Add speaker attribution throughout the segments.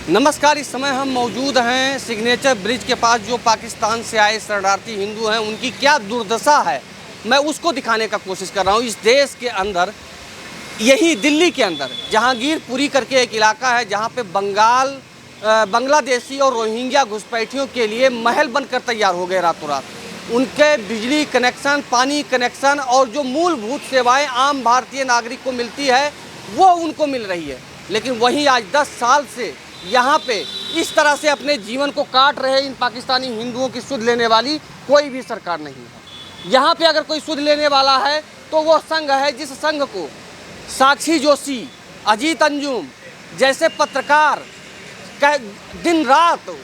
Speaker 1: नमस्कार। इस समय हम मौजूद हैं सिग्नेचर ब्रिज के पास। जो पाकिस्तान से आए शरणार्थी हिंदू हैं, उनकी क्या दुर्दशा है, मैं उसको दिखाने का कोशिश कर रहा हूँ। इस देश के अंदर, यही दिल्ली के अंदर जहांगीरपुरी करके एक इलाका है, जहाँ पे बांग्लादेशी और रोहिंग्या घुसपैठियों के लिए महल बनकर तैयार हो गए रातों रात। उनके बिजली कनेक्शन, पानी कनेक्शन और जो मूलभूत सेवाएं आम भारतीय नागरिक को मिलती है, वो उनको मिल रही है। लेकिन वहीं आज 10 साल से यहाँ पे इस तरह से अपने जीवन को काट रहे इन पाकिस्तानी हिंदुओं की सुध लेने वाली कोई भी सरकार नहीं है। यहाँ पे अगर कोई सुध लेने वाला है तो वो संघ है, जिस संघ को साक्षी जोशी, अजीत अंजुम जैसे पत्रकार दिन रात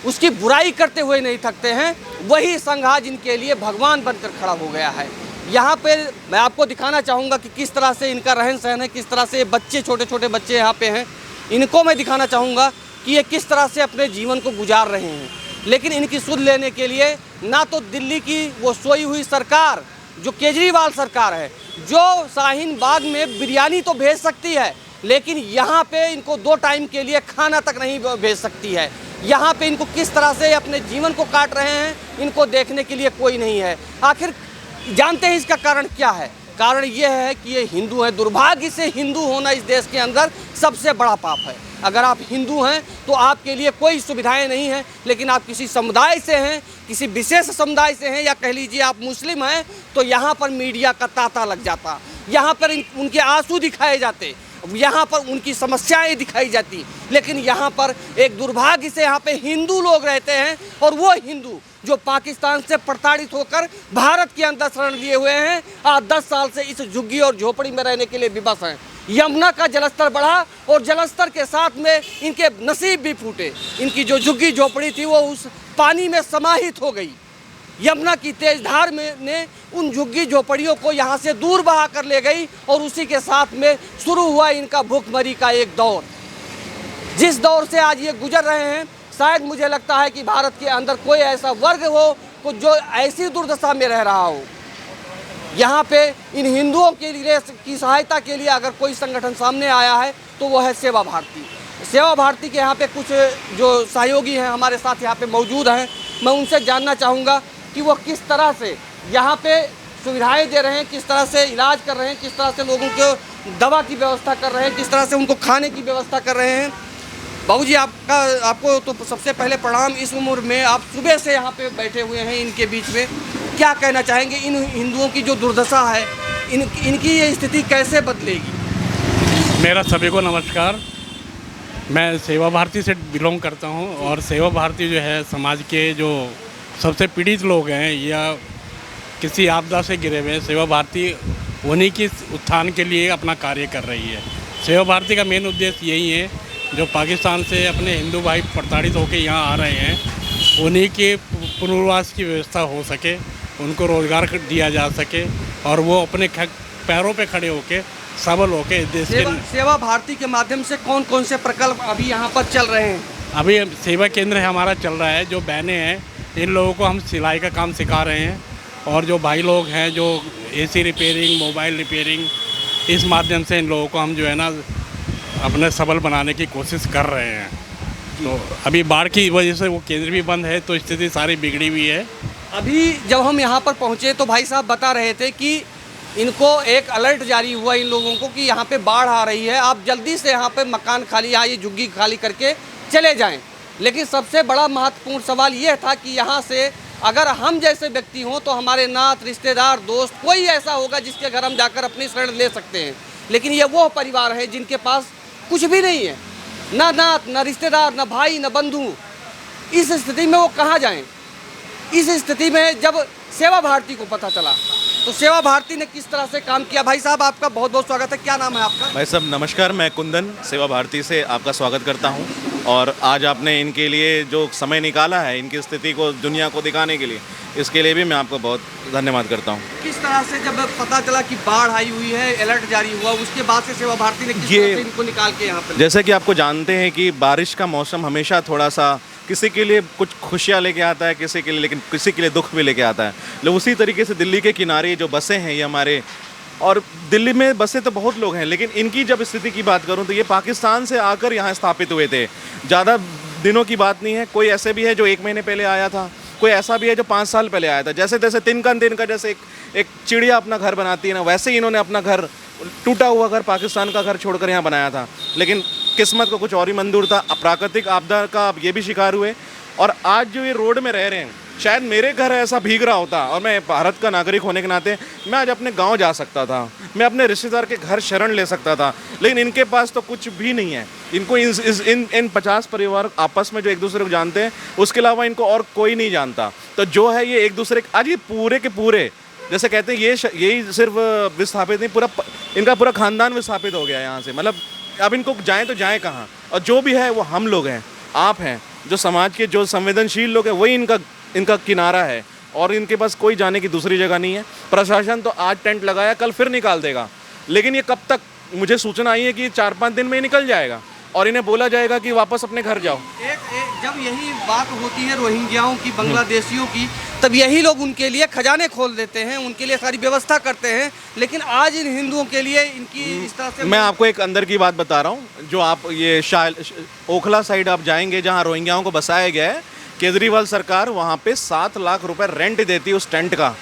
Speaker 1: उसकी बुराई करते हुए नहीं थकते हैं। वही संघ आज इनके लिए भगवान बनकर खड़ा हो गया है। यहाँ पे मैं आपको दिखाना चाहूँगा कि किस तरह से इनका रहन सहन है, किस तरह से ये बच्चे, छोटे छोटे बच्चे यहाँ पे हैं, इनको मैं दिखाना चाहूँगा कि ये किस तरह से अपने जीवन को गुजार रहे हैं। लेकिन इनकी सुध लेने के लिए ना तो दिल्ली की वो सोई हुई सरकार जो केजरीवाल सरकार है, जो शाहीन बाग में बिरयानी तो भेज सकती है, लेकिन यहाँ पे इनको 2 टाइम के लिए खाना तक नहीं भेज सकती है। यहाँ पे इनको किस तरह से अपने जीवन को काट रहे हैं, इनको देखने के लिए कोई नहीं है। आखिर जानते हैं इसका कारण क्या है? कारण ये है कि ये हिंदू हैं। दुर्भाग्य से हिंदू होना इस देश के अंदर सबसे बड़ा पाप है। अगर आप हिंदू हैं तो आपके लिए कोई सुविधाएं नहीं हैं, लेकिन आप किसी समुदाय से हैं, किसी विशेष समुदाय से हैं, या कह लीजिए आप मुस्लिम हैं, तो यहाँ पर मीडिया का तांता लग जाता, यहाँ पर उनके आंसू दिखाए जाते, यहाँ पर उनकी समस्याएं दिखाई जाती। लेकिन यहाँ पर एक दुर्भाग्य से यहाँ पे हिंदू लोग रहते हैं, और वो हिंदू जो पाकिस्तान से प्रताड़ित होकर भारत के अंदर शरण लिए हुए हैं, आज 10 साल से इस झुग्गी और झोपड़ी में रहने के लिए विवश हैं। यमुना का जलस्तर बढ़ा और जलस्तर के साथ में इनके नसीब भी फूटे। इनकी जो झुग्गी झोपड़ी थी वो उस पानी में समाहित हो गई। यमुना की तेज धार में ने उन झुग्गी झोपड़ियों को यहाँ से दूर बहा कर ले गई, और उसी के साथ में शुरू हुआ इनका भूखमरी का एक दौर। जिस दौर से आज ये गुजर रहे हैं, शायद मुझे लगता है कि भारत के अंदर कोई ऐसा वर्ग हो जो ऐसी दुर्दशा में रह रहा हो। यहाँ पे इन हिंदुओं के लिए की सहायता के लिए अगर कोई संगठन सामने आया है तो वो है सेवा भारती। सेवा भारती के यहाँ पे कुछ जो सहयोगी हैं हमारे साथ यहाँ पे मौजूद हैं, मैं उनसे जानना चाहूँगा कि वो किस तरह से यहाँ पे सुविधाएं दे रहे हैं, किस तरह से इलाज कर रहे हैं, किस तरह से लोगों को दवा की व्यवस्था कर रहे हैं, किस तरह से उनको खाने की व्यवस्था कर रहे हैं। बाबूजी, आपको तो सबसे पहले प्रणाम। इस उम्र में आप सुबह से यहाँ पे बैठे हुए हैं इनके बीच में, क्या कहना चाहेंगे? इन हिंदुओं की जो दुर्दशा है, इनकी ये स्थिति कैसे बदलेगी?
Speaker 2: मेरा सभी को नमस्कार। मैं सेवा भारती से बिलोंग करता हूँ, और सेवा भारती जो है समाज के जो सबसे पीड़ित लोग हैं या किसी आपदा से घिरे हुए हैं, सेवा भारती उन्हीं की उत्थान के लिए अपना कार्य कर रही है। सेवा भारती का मेन उद्देश्य यही है, जो पाकिस्तान से अपने हिंदू भाई प्रताड़ित होकर यहाँ आ रहे हैं, उन्हीं के पुनर्वास की व्यवस्था हो सके, उनको रोज़गार दिया जा सके, और वो अपने पैरों पे खड़े होकर सबल होकर देश के।
Speaker 1: सेवा भारती के माध्यम से कौन कौन से प्रकल्प अभी यहाँ पर चल रहे हैं?
Speaker 2: अभी सेवा केंद्र हमारा चल रहा है। जो बहनें हैं, इन लोगों को हम सिलाई का काम सिखा रहे हैं, और जो भाई लोग हैं जो AC रिपेयरिंग, मोबाइल रिपेयरिंग, इस माध्यम से इन लोगों को हम जो है ना अपने सबल बनाने की कोशिश कर रहे हैं। तो अभी बाढ़ की वजह से वो केंद्र भी बंद है, तो स्थिति सारी बिगड़ी हुई है।
Speaker 1: अभी जब हम यहाँ पर पहुँचे तो भाई साहब बता रहे थे कि इनको एक अलर्ट जारी हुआ इन लोगों को कि यहाँ पे बाढ़ आ रही है, आप जल्दी से यहाँ पे मकान खाली, यहाँ ये झुग्गी खाली करके चले जाएं। लेकिन सबसे बड़ा महत्वपूर्ण सवाल ये था कि यहाँ से अगर हम जैसे व्यक्ति हों तो हमारे नात, रिश्तेदार, दोस्त, कोई ऐसा होगा जिसके घर हम जाकर अपनी शरण ले सकते हैं। लेकिन ये वो परिवार है जिनके पास कुछ भी नहीं है, ना नात, ना रिश्तेदार, ना भाई, ना बंधु। इस स्थिति में वो कहाँ जाएं? इस स्थिति में जब सेवा भारती को पता चला तो सेवा भारती ने किस तरह से काम किया। भाई साहब, आपका बहुत बहुत स्वागत है। क्या नाम है आपका?
Speaker 3: भाई साहब नमस्कार, मैं कुंदन सेवा भारती से आपका स्वागत करता हूं। और आज आपने इनके लिए जो समय निकाला है, इनकी स्थिति को दुनिया को दिखाने के लिए, इसके लिए भी मैं आपको बहुत धन्यवाद करता हूं।
Speaker 1: किस तरह से जब पता चला कि बाढ़ आई हुई है, अलर्ट जारी हुआ, उसके बाद से सेवा भारती ने किस तरह से इनको निकाल के यहाँ पर?
Speaker 3: जैसे कि आपको जानते हैं कि बारिश का मौसम हमेशा थोड़ा सा किसी के लिए कुछ खुशियाँ लेके आता है, किसी के लिए, लेकिन किसी के लिए दुख भी लेके आता है। लोग उसी तरीके से दिल्ली के किनारे जो बसें हैं, ये हमारे और दिल्ली में बसे तो बहुत लोग हैं, लेकिन इनकी जब स्थिति की बात करूं तो ये पाकिस्तान से आकर यहाँ स्थापित हुए थे। ज़्यादा दिनों की बात नहीं है, कोई ऐसे भी है जो 1 महीने पहले आया था, कोई ऐसा भी है जो 5 साल पहले आया था। जैसे तैसे तिनका जैसे एक चिड़िया अपना घर बनाती है ना, वैसे ही इन्होंने अपना घर, टूटा हुआ घर, पाकिस्तान का घर छोड़कर यहाँ बनाया था। लेकिन किस्मत को कुछ और ही मंजूर था, प्राकृतिक आपदा का अब ये भी शिकार हुए। और आज जो ये रोड में रह रहे हैं, शायद मेरे घर ऐसा भीग रहा होता और मैं भारत का नागरिक होने के नाते मैं आज अपने गांव जा सकता था, मैं अपने रिश्तेदार के घर शरण ले सकता था, लेकिन इनके पास तो कुछ भी नहीं है। इनको इन 50 परिवार आपस में जो एक दूसरे को जानते हैं, उसके अलावा इनको और कोई नहीं जानता। तो जो है ये एक दूसरे, आज ये पूरे के पूरे, जैसे कहते हैं यही सिर्फ विस्थापित नहीं, पूरा इनका पूरा खानदान विस्थापित हो गया यहाँ से। मतलब अब इनको जाएँ तो जाएँ कहाँ? और जो भी है वो हम लोग हैं, आप हैं, जो समाज के जो संवेदनशील लोग हैं, वही इनका किनारा है और इनके पास कोई जाने की दूसरी जगह नहीं है। प्रशासन तो आज टेंट लगाया, कल फिर निकाल देगा, लेकिन ये कब तक? मुझे सूचना आई है कि 4-5 दिन में ही निकल जाएगा और इन्हें बोला जाएगा कि वापस अपने घर जाओ।
Speaker 1: जब यही बात होती है रोहिंग्याओं की, बांग्लादेशियों की, तब यही लोग उनके लिए खजाने खोल देते हैं, उनके लिए सारी व्यवस्था करते हैं। लेकिन आज इन हिंदुओं के लिए इनकी इस तरह से,
Speaker 3: मैं आपको एक अंदर की बात बता रहा हूँ। जो आप ये ओखला साइड आप जाएंगे, जहाँ रोहिंग्याओं को बसाया गया है, केजरीवाल सरकार वहाँ पे 7 लाख रुपए रेंट देती है उस टेंट का,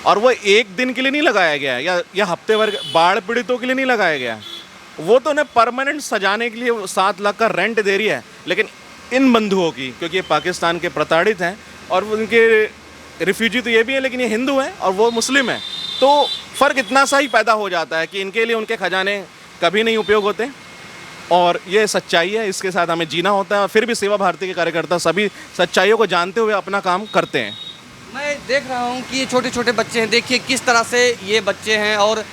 Speaker 3: और वो 1 दिन के लिए नहीं लगाया गया है या हफ्ते भर बाढ़ पीड़ितों के लिए नहीं लगाया गया है। वो तो उन्हें परमानेंट सजाने के लिए 7 लाख का रेंट दे रही है। लेकिन इन बंधुओं की, क्योंकि ये पाकिस्तान के प्रताड़ित हैं और उनके रिफ्यूजी तो ये भी हैं, लेकिन ये हिंदू हैं और वो मुस्लिम हैं, तो फ़र्क इतना सा ही पैदा हो जाता है कि इनके लिए उनके खजाने कभी नहीं उपयोग होते। और ये सच्चाई है, इसके साथ हमें जीना होता है। और फिर भी सेवा भारती के कार्यकर्ता सभी सच्चाइयों को जानते हुए अपना काम करते हैं।
Speaker 1: मैं देख रहा हूँ कि ये छोटे छोटे बच्चे हैं, देखिए किस तरह से ये बच्चे हैं और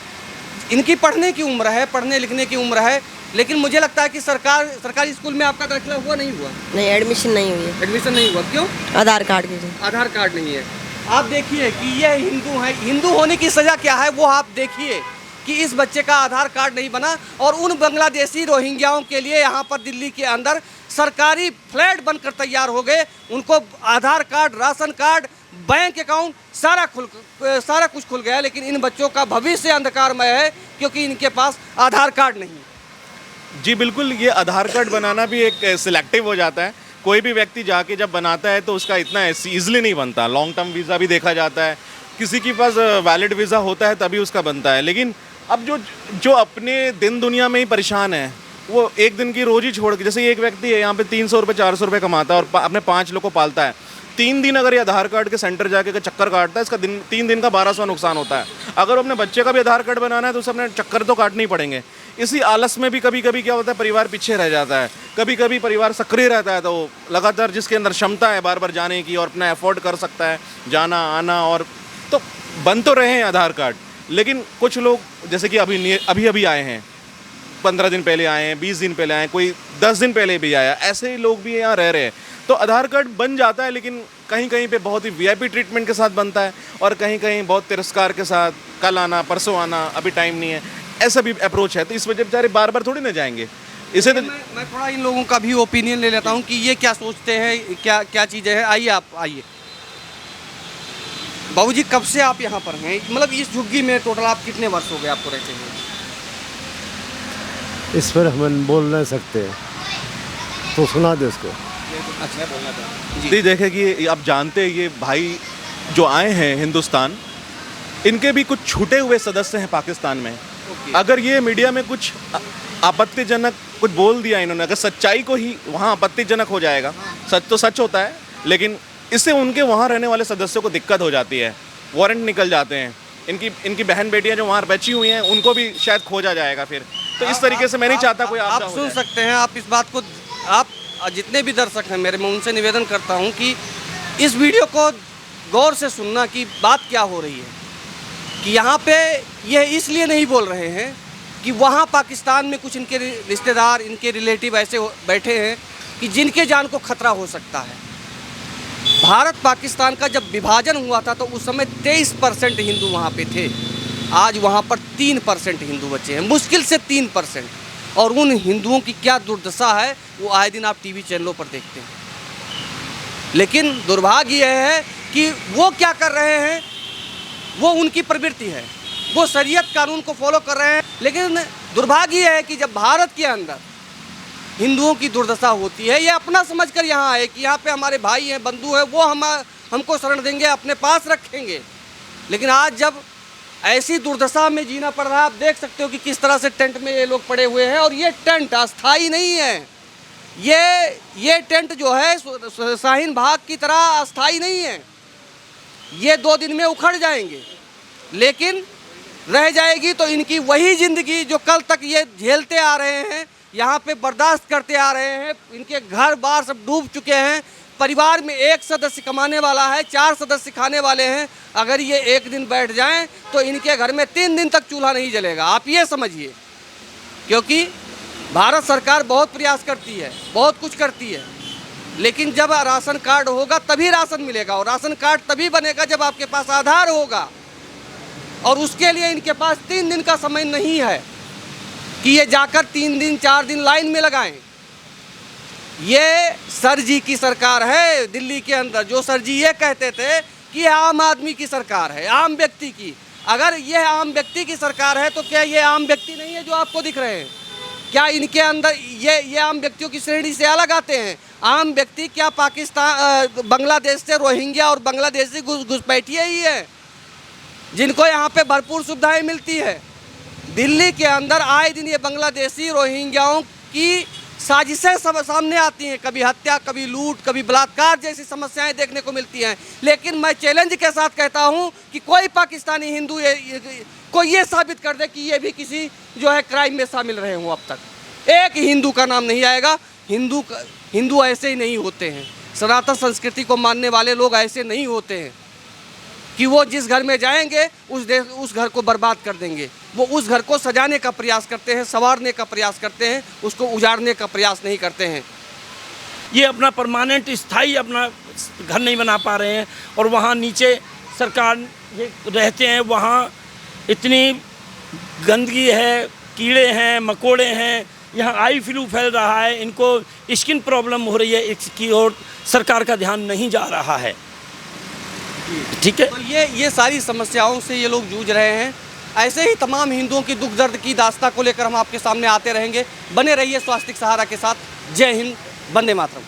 Speaker 1: इनकी पढ़ने की उम्र है, पढ़ने लिखने की उम्र है, लेकिन मुझे लगता है कि सरकारी स्कूल में आपका दाखिला हुआ नहीं हुआ?
Speaker 4: नहीं, एडमिशन नहीं हुई है।
Speaker 1: एडमिशन नहीं हुआ, क्यों?
Speaker 4: आधार कार्ड की वजह।
Speaker 1: आधार कार्ड नहीं है। आप देखिए कि ये हिंदू हैं, हिंदू होने की सज़ा क्या है वो आप देखिए कि इस बच्चे का आधार कार्ड नहीं बना। और उन बांग्लादेशी रोहिंग्याओं के लिए यहाँ पर दिल्ली के अंदर सरकारी फ्लैट बनकर तैयार हो गए। उनको Aadhaar card, ration card, bank account सारा कुछ खुल गया, लेकिन इन बच्चों का भविष्य अंधकारमय है क्योंकि इनके पास आधार कार्ड नहीं है।
Speaker 3: जी बिल्कुल, ये आधार कार्ड बनाना भी एक सिलेक्टिव हो जाता है। कोई भी व्यक्ति जाके जब बनाता है तो उसका इतना ईजिली नहीं बनता। लॉन्ग टर्म वीज़ा भी देखा जाता है, किसी के पास वैलिड वीज़ा होता है तभी उसका बनता है। लेकिन अब जो अपने दिन दुनिया में ही परेशान है, वो एक दिन की रोज़ी छोड़ के, जैसे एक व्यक्ति है यहाँ पे 300 रुपये 400 रुपये कमाता है और अपने 5 लोग को पालता है, 3 दिन अगर ये आधार कार्ड के सेंटर जाके चक्कर काटता है, इसका 3 दिन का 1200 नुकसान होता है। अगर अपने बच्चे का भी आधार कार्ड बनाना है तो उसे अपने चक्कर तो काटने ही पड़ेंगे। इसी आलस में भी कभी कभी क्या होता है, परिवार पीछे रह जाता है। कभी कभी परिवार सक्रिय रहता है तो लगातार जिसके अंदर क्षमता है बार बार जाने की और अपना एफोर्ड कर सकता है जाना आना, और तो बन तो रहे हैं आधार कार्ड। लेकिन कुछ लोग जैसे कि अभी आए हैं, 15 दिन पहले आए हैं, 20 दिन पहले आए हैं, कोई 10 दिन पहले भी आया, ऐसे ही लोग भी यहाँ रह रहे हैं। तो आधार कार्ड बन जाता है, लेकिन कहीं कहीं पे बहुत ही वीआईपी ट्रीटमेंट के साथ बनता है और कहीं कहीं बहुत तिरस्कार के साथ, कल आना परसों आना, अभी टाइम नहीं है, ऐसा भी अप्रोच है। तो इस वजह बेचारे बार बार थोड़ी ना जाएंगे। इसे तो
Speaker 1: मैं थोड़ा इन लोगों का भी ओपिनियन ले लेता हूँ कि ये क्या सोचते हैं, क्या चीज़ें हैं। आइए आप आइए। बाबूजी, कब से आप यहाँ पर हैं? मतलब इस झुग्गी में टोटल आप कितने वर्ष हो गए आपको रहते हुए?
Speaker 5: इस पर हम बोल नहीं सकते, तो सुना दे उसको।
Speaker 1: अच्छा, बोलना था
Speaker 3: जी। देखें कि आप जानते हैं ये भाई जो आए हैं हिंदुस्तान, इनके भी कुछ छूटे हुए सदस्य हैं पाकिस्तान में। अगर ये मीडिया में कुछ आपत्तिजनक कुछ बोल दिया इन्होंने, अगर सच्चाई को ही वहाँ आपत्तिजनक हो जाएगा, सच तो सच होता है, लेकिन इससे उनके वहाँ रहने वाले सदस्यों को दिक्कत हो जाती है, वारंट निकल जाते हैं। इनकी बहन बेटियां जो वहाँ बची हुई हैं उनको भी शायद खोजा जाएगा फिर। तो इस तरीके से मैं नहीं चाहता कोई
Speaker 1: आप सुन सकते हैं। आप इस बात को, आप जितने भी दर्शक हैं मेरे, मैं उनसे निवेदन करता हूँ कि इस वीडियो को गौर से सुनना कि बात क्या हो रही है। कि यहाँ पे ये इसलिए नहीं बोल रहे हैं कि वहाँ पाकिस्तान में कुछ इनके रिश्तेदार, इनके रिलेटिव ऐसे बैठे हैं कि जिनके जान को खतरा हो सकता है। भारत पाकिस्तान का जब विभाजन हुआ था तो उस समय 23% हिंदू वहाँ पे थे। आज वहाँ पर 3% हिंदू बचे हैं, मुश्किल से 3%। और उन हिंदुओं की क्या दुर्दशा है वो आए दिन आप टीवी चैनलों पर देखते हैं। लेकिन दुर्भाग्य यह है कि वो क्या कर रहे हैं, वो उनकी प्रवृत्ति है। वो शरीयत कानून को फॉलो कर रहे हैं। लेकिन दुर्भाग्य है कि जब भारत के अंदर हिंदुओं की दुर्दशा होती है, ये अपना समझकर यहाँ आए कि यहाँ पे हमारे भाई हैं, बंधु हैं, वो हमको शरण देंगे, अपने पास रखेंगे। लेकिन आज जब ऐसी दुर्दशा में जीना पड़ रहा है, आप देख सकते हो कि किस तरह से टेंट में ये लोग पड़े हुए हैं। और ये टेंट अस्थाई नहीं है, ये टेंट जो है शाहीन बाग की तरह अस्थाई नहीं है। ये 2 दिन में उखड़ जाएंगे, लेकिन रह जाएगी तो इनकी वही ज़िंदगी जो कल तक ये झेलते आ रहे हैं, यहाँ पे बर्दाश्त करते आ रहे हैं। इनके घर बार सब डूब चुके हैं। परिवार में 1 सदस्य कमाने वाला है, 4 सदस्य खाने वाले हैं। अगर ये 1 दिन बैठ जाएं तो इनके घर में 3 दिन तक चूल्हा नहीं जलेगा, आप ये समझिए। क्योंकि भारत सरकार बहुत प्रयास करती है, बहुत कुछ करती है, लेकिन जब राशन कार्ड होगा तभी राशन मिलेगा। और राशन कार्ड तभी बनेगा जब आपके पास आधार होगा। और उसके लिए इनके पास 3 दिन का समय नहीं है कि ये जाकर 3 दिन 4 दिन लाइन में लगाएं। ये सर जी की सरकार है दिल्ली के अंदर। जो सर जी ये कहते थे कि ये आम आदमी की सरकार है, आम व्यक्ति की। अगर ये आम व्यक्ति की सरकार है तो क्या ये आम व्यक्ति नहीं है जो आपको दिख रहे हैं? क्या इनके अंदर ये आम व्यक्तियों की श्रेणी से अलग आते हैं? आम व्यक्ति क्या पाकिस्तान बांग्लादेश से रोहिंग्या और बांग्लादेशी घुसपैठिए ही है जिनको यहाँ पे भरपूर सुविधाएं मिलती है? दिल्ली के अंदर आए दिन ये बांग्लादेशी रोहिंग्याओं की साजिशें सब सामने आती हैं। कभी हत्या, कभी लूट, कभी बलात्कार जैसी समस्याएं देखने को मिलती हैं। लेकिन मैं चैलेंज के साथ कहता हूं कि कोई पाकिस्तानी हिंदू को ये साबित कर दे कि ये भी किसी जो है क्राइम में शामिल रहे हों। अब तक एक हिंदू का नाम नहीं आएगा। हिंदू ऐसे ही नहीं होते हैं। सनातन संस्कृति को मानने वाले लोग ऐसे नहीं होते हैं कि वो जिस घर में जाएंगे उस घर को बर्बाद कर देंगे। वो उस घर को सजाने का प्रयास करते हैं, संवारने का प्रयास करते हैं, उसको उजाड़ने का प्रयास नहीं करते हैं।
Speaker 6: ये अपना परमानेंट स्थायी अपना घर नहीं बना पा रहे हैं। और वहाँ नीचे सरकार ये रहते हैं, वहाँ इतनी गंदगी है, कीड़े हैं, मकोड़े हैं, यहाँ आई फ्लू फैल रहा है, इनको स्किन प्रॉब्लम हो रही है, इसकी ओर सरकार का ध्यान नहीं जा रहा है। ठीक है,
Speaker 1: तो ये सारी समस्याओं से ये लोग जूझ रहे हैं। ऐसे ही तमाम हिंदुओं की दुख दर्द की दास्तां को लेकर हम आपके सामने आते रहेंगे। बने रहिए स्वास्तिक सहारा के साथ। जय हिंद, वंदे मातरम।